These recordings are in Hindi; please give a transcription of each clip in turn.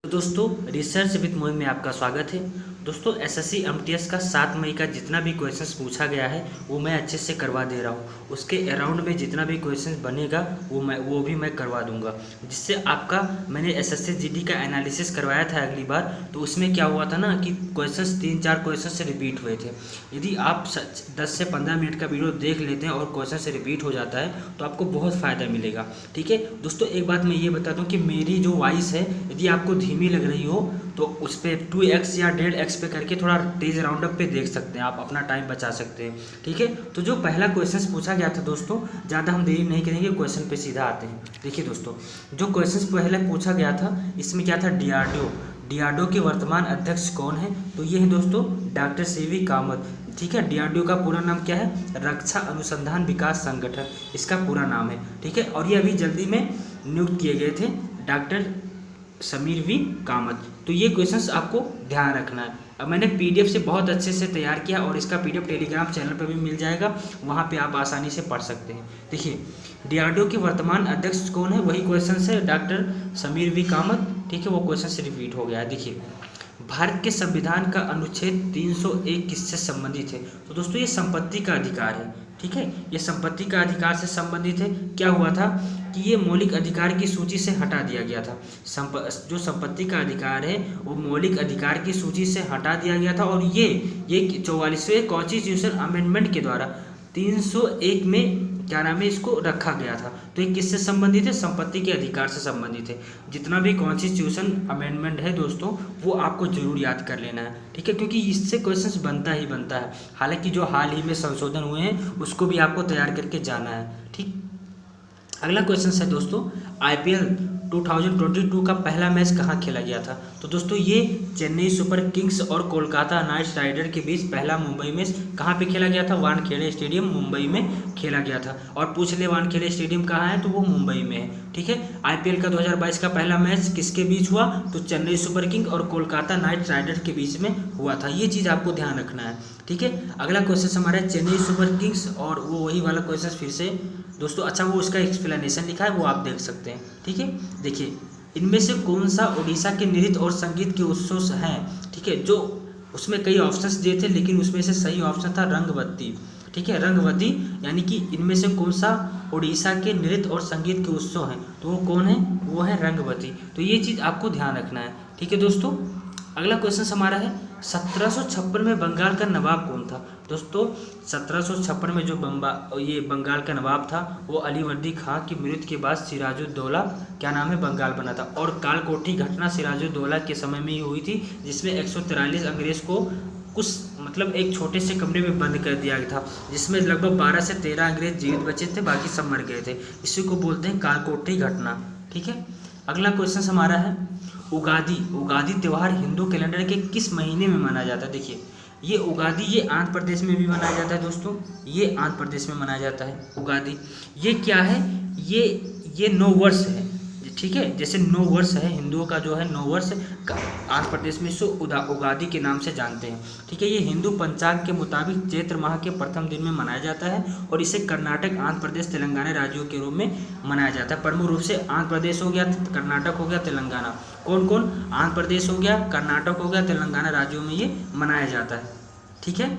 तो दोस्तों रिसर्च विद मोहित में आपका स्वागत है। दोस्तों एसएससी एमटीएस का 7 मई का जितना भी क्वेश्चंस पूछा गया है वो मैं अच्छे से करवा दे रहा हूँ। उसके अराउंड में जितना भी क्वेश्चंस बनेगा वो भी मैं करवा दूंगा, जिससे आपका मैंने एसएससी जीडी का एनालिसिस करवाया था अगली बार, तो उसमें क्या हुआ था ना कि क्वेश्चंस 3-4 क्वेश्चन से रिपीट हुए थे। यदि आप 10 से 15 मिनट का वीडियो देख लेते हैं और क्वेश्चन से रिपीट हो जाता है तो आपको बहुत फ़ायदा मिलेगा। ठीक है दोस्तों, एक बात मैं ये बता दूँ कि मेरी जो वॉइस है यदि आपको धीमी लग रही हो तो उस पर 2x या 1.5x पे करके थोड़ा तेज़ राउंड अप पे देख सकते हैं, आप अपना टाइम बचा सकते हैं। ठीक है, तो जो पहला क्वेश्चन पूछा गया था दोस्तों, ज़्यादा हम देरी नहीं करेंगे, क्वेश्चन पे सीधा आते हैं। देखिए दोस्तों, जो क्वेश्चन पहले पूछा गया था इसमें क्या था, डीआरडीओ के वर्तमान अध्यक्ष कौन है? तो ये है दोस्तों डॉक्टर सीवी कामत। ठीक है, डीआरडीओ का पूरा नाम क्या है? रक्षा अनुसंधान विकास संगठन, इसका पूरा नाम है। ठीक है, और ये अभी जल्दी में नियुक्त किए गए थे डॉक्टर समीर वी कामत। तो ये क्वेश्चंस आपको ध्यान रखना है। अब मैंने पीडीएफ से बहुत अच्छे से तैयार किया और इसका पीडीएफ टेलीग्राम चैनल पर भी मिल जाएगा, वहाँ पे आप आसानी से पढ़ सकते हैं। देखिए, डीआरडीओ के वर्तमान अध्यक्ष कौन है, वही क्वेश्चन है डॉक्टर समीर वी कामत। ठीक है, वो क्वेश्चन से रिपीट हो गया है। देखिए, भारत के संविधान का अनुच्छेद 301 किससे संबंधित है? तो दोस्तों ये संपत्ति का अधिकार है। ठीक है, ये संपत्ति का अधिकार से संबंधित है। क्या हुआ था कि ये मौलिक अधिकार की सूची से हटा दिया गया था। जो संपत्ति का अधिकार है वो मौलिक अधिकार की सूची से हटा दिया गया था, और ये 44वें कॉन्स्टिट्यूशन अमेंडमेंट के द्वारा 301 में क्या नाम है इसको रखा गया था। तो ये किससे संबंधित है? संपत्ति के अधिकार से संबंधित है। जितना भी कॉन्स्टिट्यूशन अमेंडमेंट है दोस्तों वो आपको जरूर याद कर लेना है। ठीक है, क्योंकि इससे क्वेश्चंस बनता ही बनता है। हालांकि जो हाल ही में संशोधन हुए हैं उसको भी आपको तैयार करके जाना है। ठीक, अगला क्वेश्चन है दोस्तों, आईपीएल 2022 का पहला मैच कहाँ खेला गया था? तो दोस्तों ये चेन्नई सुपर किंग्स और कोलकाता नाइट राइडर के बीच पहला मुंबई मैच कहाँ पे खेला गया था? वानखेड़े स्टेडियम मुंबई में खेला गया था। और पूछ ले वानखेड़े स्टेडियम कहाँ है, तो वो मुंबई में है। ठीक है, आईपीएल का 2022 का पहला मैच किसके बीच हुआ? तो चेन्नई सुपर किंग और कोलकाता नाइट राइडर के बीच में हुआ था। ये चीज़ आपको ध्यान रखना है। ठीक है, अगला क्वेश्चन हमारा चेन्नई सुपर किंग्स, और वो वही वाला क्वेश्चन फिर से दोस्तों, अच्छा वो उसका एक्सप्लेनेशन लिखा है वो आप देख सकते हैं। ठीक है, देखिए, इनमें से कौन सा उड़ीसा के नृत्य और संगीत के उत्सव हैं? ठीक है, जो उसमें कई ऑप्शंस दिए थे लेकिन उसमें से सही ऑप्शन था रंगवती। ठीक है, रंगवती, यानी कि इनमें से कौन सा उड़ीसा के नृत्य और संगीत के उत्सव हैं? तो वो कौन है? वो है रंगवती। तो ये चीज़ आपको ध्यान रखना है। ठीक है दोस्तों, अगला क्वेश्चन हमारा है 1756 में बंगाल का नवाब कौन था? दोस्तों 1756 में जो बंगाल का नवाब था वो अलीवर्दी खां की मृत्यु के बाद सिराजुद्दौला क्या नाम है बंगाल बना था। और कालकोठी घटना सिराजुद्दौला के समय में ही हुई थी, जिसमें 143 अंग्रेज को कुछ एक छोटे से कमरे में बंद कर दिया गया था, जिसमें लगभग 12 से 13 अंग्रेज जीवित बचे थे, बाकी सब मर गए थे। इसी को बोलते हैं कालकोठी घटना। ठीक है, अगला क्वेश्चन हमारा है उगादी त्यौहार हिंदू कैलेंडर के किस महीने में मनाया जाता है? देखिए, ये उगादी ये आंध्र प्रदेश में भी मनाया जाता है दोस्तों, ये आंध्र प्रदेश में मनाया जाता है उगादी। ये क्या है? ये नव वर्ष है। ठीक है, जैसे नव वर्ष है हिंदुओं का, जो है नव वर्ष आंध्र प्रदेश में इसको उगादी के नाम से जानते हैं। ठीक है, ये हिंदू पंचांग के मुताबिक चैत्र माह के प्रथम दिन में मनाया जाता है, और इसे कर्नाटक, आंध्र प्रदेश, तेलंगाना राज्यों के रूप में मनाया जाता है। प्रमुख रूप से आंध्र प्रदेश हो गया, कर्नाटक हो गया, तेलंगाना। कौन कौन? आंध्र प्रदेश हो गया, कर्नाटक हो गया, तेलंगाना राज्यों में ये मनाया जाता है। ठीक है,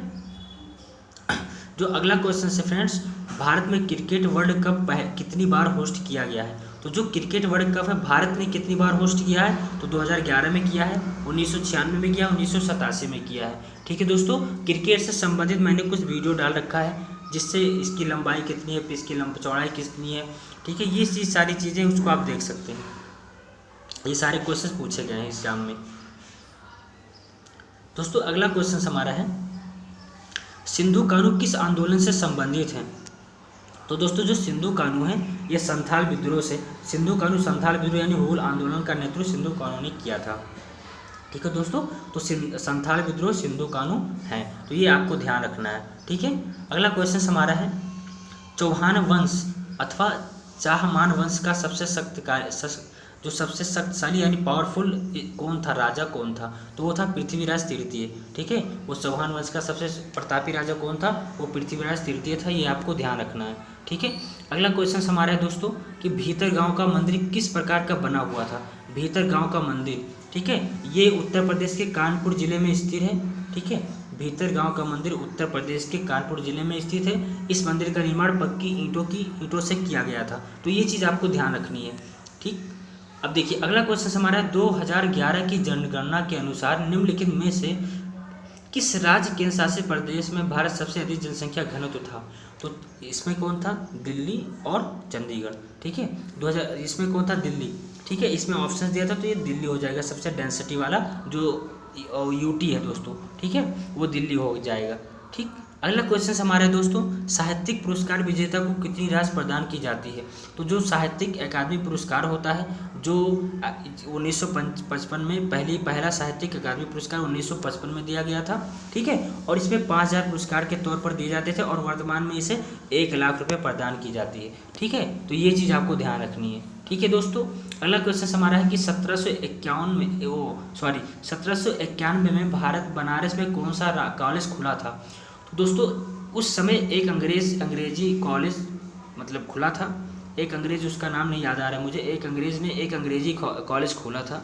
जो अगला क्वेश्चन है फ्रेंड्स, भारत में क्रिकेट वर्ल्ड कप कितनी बार होस्ट किया गया है? तो जो क्रिकेट वर्ल्ड कप है भारत ने कितनी बार होस्ट किया है? तो 2011 में किया है, 1996 में किया, 1987 में किया है। ठीक है दोस्तों, क्रिकेट से संबंधित मैंने कुछ वीडियो डाल रखा है, जिससे इसकी लंबाई कितनी है, इसकी चौड़ाई कितनी है। ठीक है, ये सारी चीज़ें उसको आप देख सकते हैं। ये सारे क्वेश्चन पूछे गए हैं एग्जाम में। दोस्तों अगला क्वेश्चन हमारा है सिंधु कानून किस आंदोलन से संबंधित है? तो दोस्तों जो सिंधु कानून है ये संथाल विद्रोह से, सिंधु कानून संथाल विद्रोह यानी हुल आंदोलन का नेतृत्व सिंधु कानून ने किया था। ठीक है दोस्तों, तो संथाल विद्रोह सिंधु कानून है, तो ये आपको ध्यान रखना है। ठीक है, अगला क्वेश्चन हमारा है चौहान वंश अथवा चाहमान वंश का सबसे शक्तिशाली यानी पावरफुल कौन था, राजा कौन था? तो वो था पृथ्वीराज तृतीय। ठीक है, वो चौहान वंश का सबसे प्रतापी राजा कौन था? वो पृथ्वीराज तृतीय था। ये आपको ध्यान रखना है। ठीक है, अगला क्वेश्चन हमारा है दोस्तों कि भीतर गांव का मंदिर किस प्रकार का बना हुआ था? भीतर गांव का मंदिर, ठीक है, ये उत्तर प्रदेश के कानपुर जिले में स्थित है, ठीक है। भीतर गांव का मंदिर उत्तर प्रदेश के कानपुर जिले में स्थित है। इस मंदिर का निर्माण पक्की ईंटों से किया गया था। तो ये चीज़ आपको ध्यान रखनी है, ठीक। अब देखिए अगला क्वेश्चन हमारा है 2011 की जनगणना के अनुसार निम्नलिखित में से किस राज्य केंद्र शासित प्रदेश में भारत सबसे अधिक जनसंख्या घनत्व था? तो इसमें कौन था? दिल्ली और चंडीगढ़, ठीक है। 2000 इसमें कौन था? दिल्ली, ठीक है। इसमें ऑप्शन दिया था तो ये दिल्ली हो जाएगा, सबसे डेंसिटी वाला जो यूटी है दोस्तों, ठीक है, वो दिल्ली हो जाएगा, ठीक। अगला क्वेश्चन हमारा है दोस्तों, साहित्यिक पुरस्कार विजेता को कितनी राशि प्रदान की जाती है? तो जो साहित्यिक अकादमी पुरस्कार होता है, जो 1955 में पहला साहित्यिक अकादमी पुरस्कार 1955 में दिया गया था, ठीक है, और इसमें 5000 पुरस्कार के तौर पर दिए जाते थे और वर्तमान में इसे 1 लाख रुपये प्रदान की जाती है, ठीक है। तो ये चीज़ आपको ध्यान रखनी है, ठीक है दोस्तों। अगला क्वेश्चन हमारा है कि 1791 में भारत बनारस में कौन सा कॉलेज खुला था? तो दोस्तों उस समय एक अंग्रेजी कॉलेज मतलब खुला था, एक अंग्रेज, उसका नाम नहीं याद आ रहा है मुझे, एक अंग्रेज ने एक अंग्रेजी कॉलेज खोला था।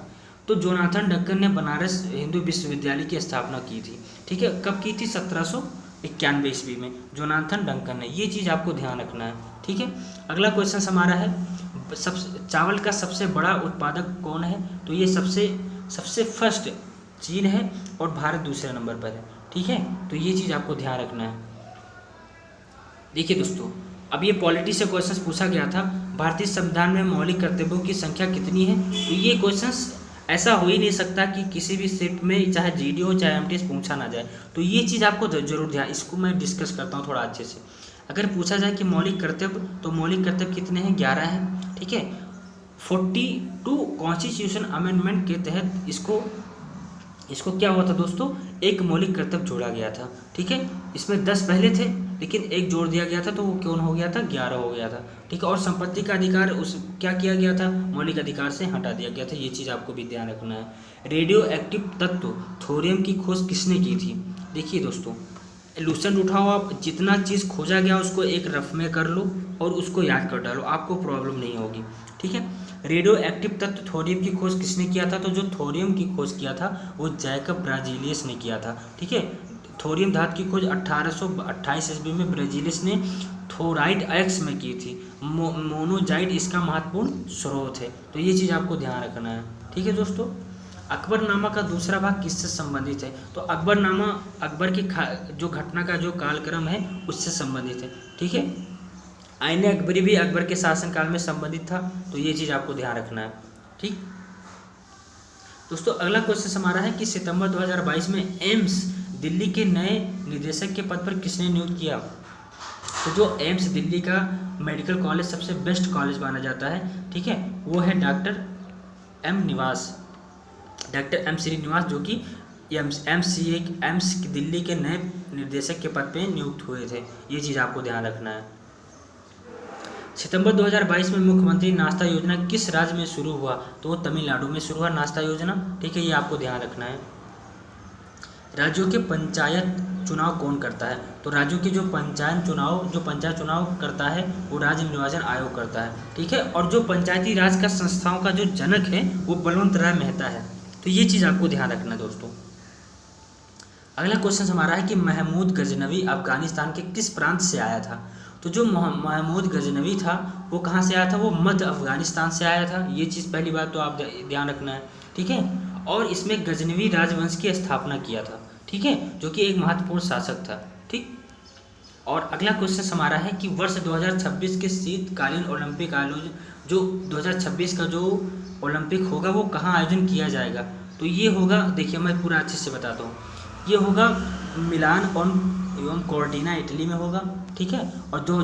तो जोनाथन डक्कन ने बनारस हिंदू विश्वविद्यालय की स्थापना की थी, ठीक है। कब की थी? 1791 ईस्वी में जोनाथन डंकन ने। ये चीज़ आपको ध्यान रखना है, ठीक है। अगला क्वेश्चन हमारा है चावल का सबसे बड़ा उत्पादक कौन है? तो ये सबसे फर्स्ट चीन है और भारत दूसरे नंबर पर है, ठीक है। तो ये चीज़ आपको ध्यान रखना है। देखिए दोस्तों अब ये पॉलिटी से क्वेश्चन पूछा गया था, भारतीय संविधान में मौलिक कर्तव्यों की संख्या कितनी है? तो ये क्वेश्चन ऐसा हो ही नहीं सकता कि किसी भी शिफ्ट में चाहे जीडी हो चाहे एमटीएस पूछा ना जाए। तो ये चीज़ आपको जरूर ध्यान, इसको मैं डिस्कस करता हूँ थोड़ा अच्छे से। अगर पूछा जाए कि मौलिक कर्तव्य, तो मौलिक कर्तव्य कितने हैं? 11 हैं, ठीक है। 42 कॉन्स्टिट्यूशन अमेंडमेंट के तहत इसको क्या हुआ था दोस्तों? एक मौलिक कर्तव्य जोड़ा गया था, ठीक है। इसमें 10 पहले थे लेकिन एक जोड़ दिया गया था, तो वो कौन हो गया था? 11 हो गया था, ठीक है। और संपत्ति का अधिकार क्या किया गया था? मौलिक अधिकार से हटा दिया गया था। ये चीज़ आपको भी ध्यान रखना है। रेडियो एक्टिव तत्व थोरियम की खोज किसने की थी? देखिए दोस्तों लूसेंट उठाओ, आप जितना चीज़ खोजा गया उसको एक रफ में कर लो और उसको याद कर डालो, आपको प्रॉब्लम नहीं होगी, ठीक है। रेडियो एक्टिव तत्व थोरियम की खोज किसने किया था? तो जो थोरियम की खोज किया था वो जैकब ब्राजीलियस ने किया था, ठीक है। थोरियम धातु की खोज 1828 ईस्वी में ब्राजीलियस ने थोराइड एक्स में की थी। मोनोजाइट इसका महत्वपूर्ण स्रोत है। तो ये चीज़ आपको ध्यान रखना है, ठीक है दोस्तों। अकबरनामा का दूसरा भाग किससे संबंधित है? तो अकबरनामा अकबर की जो घटना का जो कालक्रम है उससे संबंधित है, ठीक है। आईने अकबरी भी अकबर के शासनकाल में संबंधित था। तो ये चीज़ आपको ध्यान रखना है, ठीक दोस्तों। अगला क्वेश्चन हमारा है कि सितंबर 2022 में एम्स दिल्ली के नए निदेशक के पद पर किसने नियुक्त किया? तो जो एम्स दिल्ली का मेडिकल कॉलेज सबसे बेस्ट कॉलेज माना जाता है, ठीक है, वो है डॉक्टर एम श्रीनिवास, जो कि एम्स दिल्ली के नए निर्देशक के पद पे नियुक्त हुए थे। ये चीज़ आपको ध्यान रखना है। सितंबर 2022 में मुख्यमंत्री नाश्ता योजना किस राज्य में शुरू हुआ? तो वो तमिलनाडु में शुरू हुआ नाश्ता योजना, ठीक है। ये आपको ध्यान रखना है। राज्यों के पंचायत चुनाव कौन करता है? तो राज्यों के जो पंचायत चुनाव करता है वो राज्य निर्वाचन आयोग करता है, ठीक है। और जो पंचायती राज का संस्थाओं का जो जनक है वो बलवंत राय मेहता है। तो ये चीज़ आपको ध्यान रखना दोस्तों। अगला क्वेश्चन हमारा है कि महमूद गजनवी अफगानिस्तान के किस प्रांत से आया था? तो जो महमूद गजनवी था वो कहाँ से आया था? वो मध्य अफगानिस्तान से आया था। ये चीज़ पहली बात तो आप ध्यान रखना है, ठीक है। और इसमें गजनवी राजवंश की स्थापना किया था, ठीक है, जो कि एक महत्वपूर्ण शासक था, ठीक। और अगला क्वेश्चन हमारा है कि वर्ष 2026 के शीतकालीन ओलंपिक आयोजन, जो 2026 का जो ओलंपिक होगा वो कहाँ आयोजन किया जाएगा? तो ये होगा, देखिए मैं पूरा अच्छे से बताता हूँ, ये होगा मिलान एवं कोर्टिना इटली में होगा, ठीक है। और जो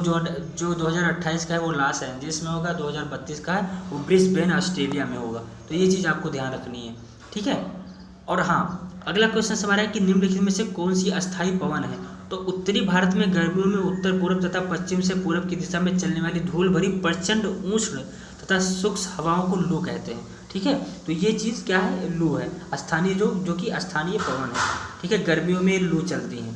2028 का है वो लॉस एंजल्स में होगा, 2032 का है वो ब्रिस्बेन ऑस्ट्रेलिया में होगा। तो ये चीज़ आपको ध्यान रखनी है, ठीक है। और हाँ अगला क्वेश्चन हमारा है कि निम्नलिखित में से कौन सी अस्थायी पवन है? तो उत्तरी भारत में गर्मियों में उत्तर पूर्व तथा पश्चिम से पूर्व की दिशा में चलने वाली धूल भरी प्रचंड उष्ण तथा शुष्क हवाओं को लू कहते हैं, ठीक है। तो ये चीज़ क्या है? लू है, स्थानीय जो कि स्थानीय पवन है, ठीक है। गर्मियों में लू चलती हैं।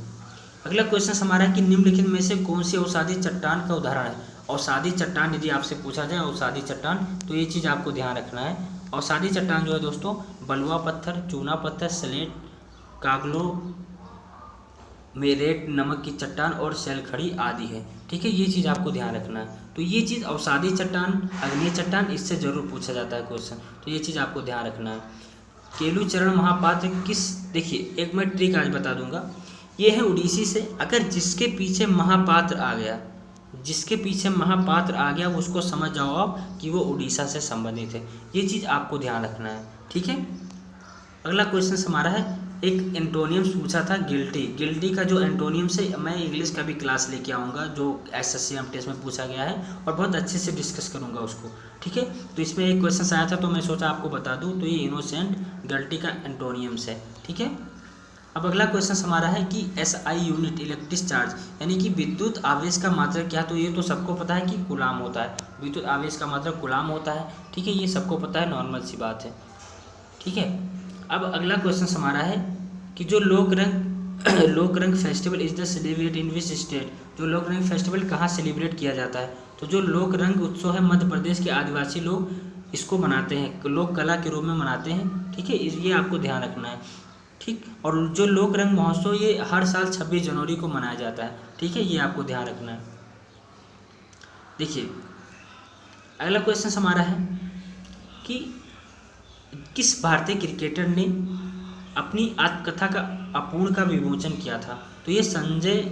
अगला क्वेश्चन हमारा है कि निम्नलिखित में से कौन सी अवसादी चट्टान का उदाहरण है? अवसादी चट्टान यदि आपसे पूछा जाए अवसादी चट्टान, तो ये चीज़ आपको ध्यान रखना है, अवसादी चट्टान जो है दोस्तों बलुआ पत्थर, चूना पत्थर, स्लेट, कागलो मेरेट, नमक की चट्टान और शैलखड़ी आदि है। ठीक है, ये चीज़ आपको ध्यान रखना है। तो ये चीज़ अवसादी चट्टान, अग्नि चट्टान, इससे जरूर पूछा जाता है क्वेश्चन, तो ये चीज़ आपको ध्यान रखना है। केलुचरण महापात्र किस, देखिए एक मैं ट्रिक आज बता दूंगा, ये है उड़ीसी से। अगर जिसके पीछे महापात्र आ गया, जिसके पीछे महापात्र आ गया उसको समझ जाओ आप कि वो उड़ीसा से संबंधित है। ये चीज़ आपको ध्यान रखना है। ठीक है, अगला क्वेश्चन हमारा है, एक एंटोनियम्स पूछा था गिल्टी। गिल्टी का जो एंटोनियम्स है, मैं इंग्लिश का भी क्लास लेके आऊँगा जो एसएससी एमटीएस में पूछा गया है, और बहुत अच्छे से डिस्कस करूँगा उसको। ठीक है, तो इसमें एक क्वेश्चन आया था तो मैं सोचा आपको बता दूँ, तो ये इनोसेंट गिल्टी का एंटोनियम्स है। ठीक है, अब अगला क्वेश्चन हमारा है कि एसआई यूनिट इलेक्ट्रिक चार्ज, यानी कि विद्युत आवेश का मात्रक क्या, तो ये तो सबको पता है कि कूलाम होता है, विद्युत आवेश का मात्रक कूलाम होता है। ठीक है, ये सबको पता है, नॉर्मल सी बात है। ठीक है, अब अगला क्वेश्चन हमारा है कि जो लोक रंग festival is the celebrate in which state, जो लोक रंग फेस्टिवल कहाँ सेलिब्रेट किया जाता है, तो जो लोक रंग उत्सव है मध्य प्रदेश के आदिवासी लोग इसको मनाते हैं, लोक कला के रूप में मनाते हैं। ठीक है, ये आपको ध्यान रखना है। ठीक, और जो लोक रंग महोत्सव ये हर साल 26 जनवरी को मनाया जाता है। ठीक है, ये आपको ध्यान रखना है। देखिए अगला क्वेश्चन हमारा है कि किस भारतीय क्रिकेटर ने अपनी आत्मकथा का अपूर्ण का विमोचन किया था, तो ये संजय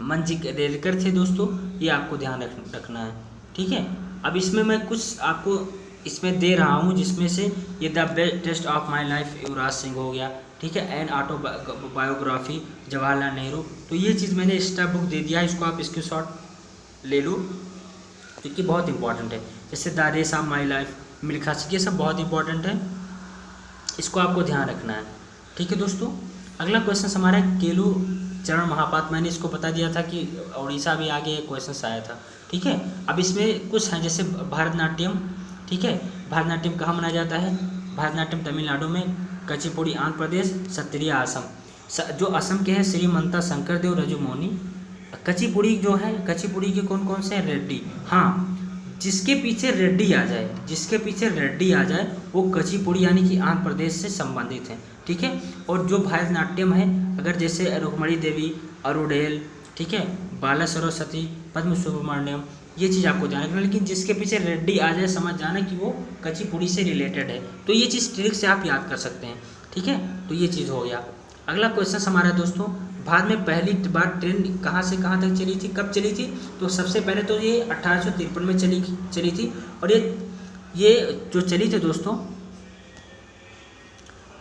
मंजरेकर थे दोस्तों, ये आपको ध्यान रखना है। ठीक है, अब इसमें मैं कुछ आपको इसमें दे रहा हूँ, जिसमें से ये the best of my life Yuvraj Singh हो गया। ठीक है, एन ऑटोबायोग्राफी जवाहरलाल नेहरू, तो ये चीज़ मैंने एक्स्ट्रा बुक दे दिया है, इसको आप स्क्रीनशॉट ले लो क्योंकि बहुत इंपॉर्टेंट है। जैसे the race of my life, Milkha Singh, ये सब बहुत इंपॉर्टेंट है, इसको आपको ध्यान रखना है। ठीक है दोस्तों, अगला क्वेश्चन हमारा है केलू चरण महापात्र, मैंने इसको बता दिया था कि उड़ीसा भी आगे एक क्वेश्चन आया था। ठीक है, अब इसमें कुछ हैं जैसे भरतनाट्यम। ठीक है, भरतनाट्यम कहाँ मनाया जाता है, भरतनाट्यम तमिलनाडु में, कुचिपुड़ी आंध्र प्रदेश, सत्रिया असम, जो असम के हैं श्रीमंता शंकरदेव रजुमोनी। कुचिपुड़ी जो है, कुचिपुड़ी के कौन कौन से हैं, रेड्डी। हाँ, जिसके पीछे रेड्डी आ जाए, जिसके पीछे रेड्डी आ जाए वो कुचिपुड़ी यानी कि आंध्र प्रदेश से संबंधित है। ठीक है, और जो भरतनाट्यम है, अगर जैसे रुक्मणी देवी, अरुडेल, ठीक है, बाला सरस्वती, पद्म सुब्रमण्यम, ये चीज़ आपको ध्यान रखना। लेकिन जिसके पीछे रेड्डी आ जाए समझ जाना कि वो कुचिपुड़ी से रिलेटेड है, तो ये चीज़ ट्रिक से आप याद कर सकते हैं। ठीक है, तो ये चीज़ हो गया। अगला क्वेश्चन हमारा दोस्तों, भारत में पहली बार ट्रेन कहाँ से कहाँ तक चली थी, कब चली थी, तो सबसे पहले तो ये 1853 में चली थी, और ये जो चली थी दोस्तों,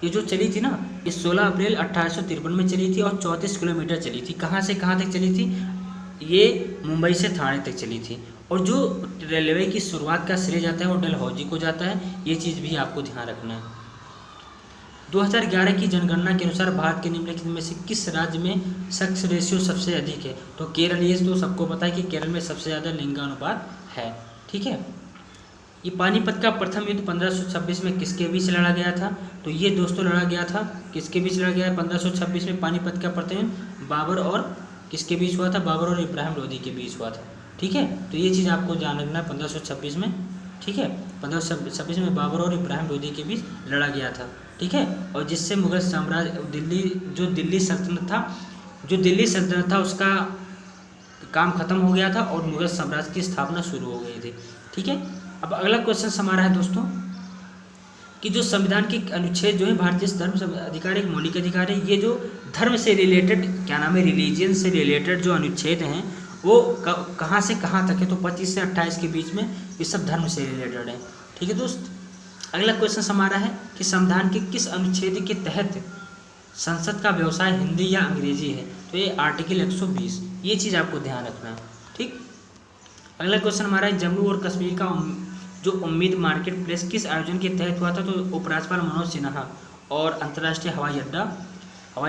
ये जो चली थी ना, ये 16 अप्रैल 1853 में चली थी और 34 किलोमीटर चली थी। कहाँ से कहाँ तक चली थी, ये मुंबई से थाने तक चली थी। और जो रेलवे की शुरुआत का श्रेय जाता है वो डलहौजी को जाता है, ये चीज़ भी आपको ध्यान रखना है। 2011 की जनगणना के अनुसार भारत के निम्नलिखित में से किस राज्य में सेक्स रेशियो सबसे अधिक है, तो केरल, ये तो सबको पता है कि केरल में सबसे ज़्यादा लिंगानुपात है। ठीक है, ये पानीपत का प्रथम युद्ध 1526 में किसके बीच लड़ा गया था, तो ये दोस्तों लड़ा गया था, किसके बीच लड़ा गया, 1526 में पानीपत का प्रथम युद्ध बाबर और किसके बीच हुआ था, बाबर और इब्राहिम लोदी के बीच हुआ था। ठीक है, तो ये चीज़ आपको ध्यान रखना है 1526 में। ठीक है, 1526 में बाबर और इब्राहिम लोदी के बीच लड़ा गया था। ठीक है, और जिससे मुगल साम्राज्य जो दिल्ली सल्तनत था उसका काम खत्म हो गया था और मुगल साम्राज्य की स्थापना शुरू हो गई थी। ठीक है, अब अगला क्वेश्चन हमारा है दोस्तों कि जो संविधान के अनुच्छेद जो है भारतीय धर्म अधिकार एक मौलिक अधिकार है, ये जो धर्म से रिलेटेड क्या नाम है, रिलीजियन से रिलेटेड जो अनुच्छेद हैं वो कहाँ से कहाँ तक है, तो 25 से 28 के बीच में ये सब धर्म से रिलेटेड है। ठीक है दोस्त, अगला क्वेश्चन हमारा है कि संविधान के किस अनुच्छेद के तहत संसद का व्यवसाय हिंदी या अंग्रेजी है, तो ये आर्टिकल 120, ये चीज़ आपको ध्यान रखना है। ठीक, अगला क्वेश्चन हमारा है जम्मू और कश्मीर का जो उम्मीद मार्केट प्लेस किस आयोजन के तहत हुआ था, तो उपराज्यपाल मनोज सिन्हा और अंतर्राष्ट्रीय हवाई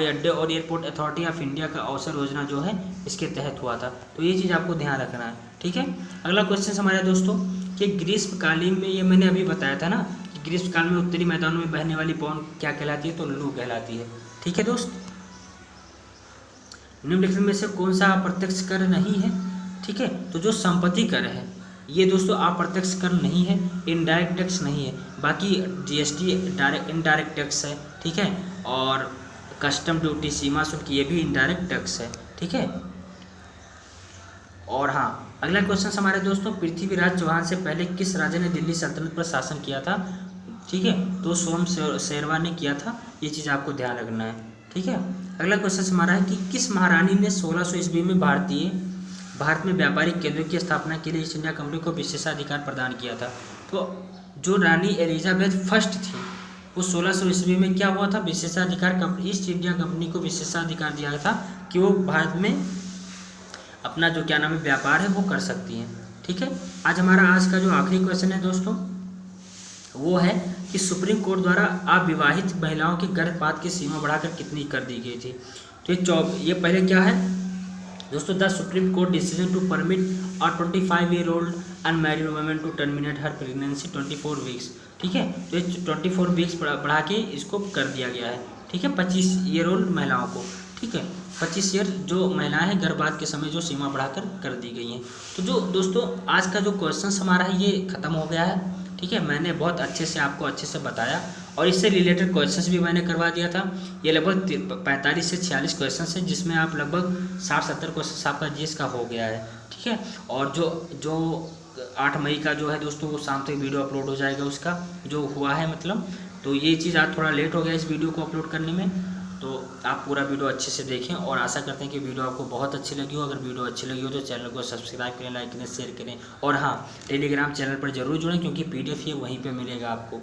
अड्डे और एयरपोर्ट अथॉरिटी ऑफ इंडिया का अवसर योजना जो है इसके तहत हुआ था, तो ये चीज़ आपको ध्यान रखना है। ठीक है, अगला क्वेश्चन हमारे दोस्तों कि ग्रीष्मकालीन में, ये मैंने अभी बताया था ना कि ग्रीष्मकाल में उत्तरी मैदानों में बहने वाली पवन क्या कहलाती है, तो लू कहलाती है। ठीक है दोस्त, निम्नलिखित में से कौन सा अप्रत्यक्ष कर नहीं है, ठीक है, तो जो संपत्ति कर है ये दोस्तों अप्रत्यक्ष कर नहीं है, इनडायरेक्ट टैक्स नहीं है। बाकी जीएसटी डायरेक्ट इनडायरेक्ट टैक्स है, ठीक है। और कस्टम ड्यूटी, सीमा शुल्क, ये भी इनडायरेक्ट टैक्स है, ठीक है। और हाँ, अगला क्वेश्चन हमारे दोस्तों, पृथ्वीराज चौहान से पहले किस राजा ने दिल्ली सल्तनत पर शासन किया था? ठीक है, तो सोम शेरवा ने किया था। ये चीज़ आपको ध्यान रखना है, ठीक है। अगला क्वेश्चन हमारा है कि किस महारानी ने 1600 ईस्वी में भारत में व्यापारिक केंद्रों की स्थापना के लिए ईस्ट इंडिया कंपनी को विशेषाधिकार प्रदान किया था? तो जो रानी एलिजाबेथ फर्स्ट थी, वो 1600 ईस्वी में क्या हुआ था? विशेषाधिकार ईस्ट इंडिया कंपनी को विशेषाधिकार दिया था कि वो भारत में अपना जो क्या नाम है व्यापार है वो कर सकती हैं, ठीक है। आज का जो आखिरी क्वेश्चन है दोस्तों, वो है कि सुप्रीम कोर्ट द्वारा अविवाहित महिलाओं की गर्भपात की सीमा बढ़ाकर कितनी कर दी गई थी? तो ये पहले क्या है दोस्तों, the supreme court decision to permit a 25-year-old unmarried women to terminate her pregnancy 24 weeks, ठीक है। तो ये 24 वीक्स बढ़ा के इसको कर दिया गया है, ठीक है, 25-year-old महिलाओं को, ठीक है। 25 ईयर जो महिलाएं हैं गर्भपात के समय जो सीमा बढ़ाकर कर दी गई हैं। तो जो दोस्तों आज का जो क्वेश्चन हमारा है ये ख़त्म हो गया है, ठीक है। मैंने बहुत आपको अच्छे से बताया और इससे रिलेटेड क्वेश्चंस भी मैंने करवा दिया था। ये लगभग 45 से 46 क्वेश्चंस हैं, जिसमें आप लगभग 60-70 क्वेश्चन आपका जीएस का हो गया है, ठीक है। और जो 8 मई का जो है दोस्तों, वो शाम तक वीडियो अपलोड हो जाएगा उसका जो हुआ है, मतलब तो ये चीज़ आज थोड़ा लेट हो गया इस वीडियो को अपलोड करने में। तो आप पूरा वीडियो अच्छे से देखें और आशा करते हैं कि वीडियो आपको बहुत अच्छी लगी हो। अगर वीडियो अच्छी लगी हो तो चैनल को सब्सक्राइब करें, लाइक करें, शेयर करें और हाँ, टेलीग्राम चैनल पर जरूर जुड़ें क्योंकि PDF ये वहीं पे मिलेगा आपको।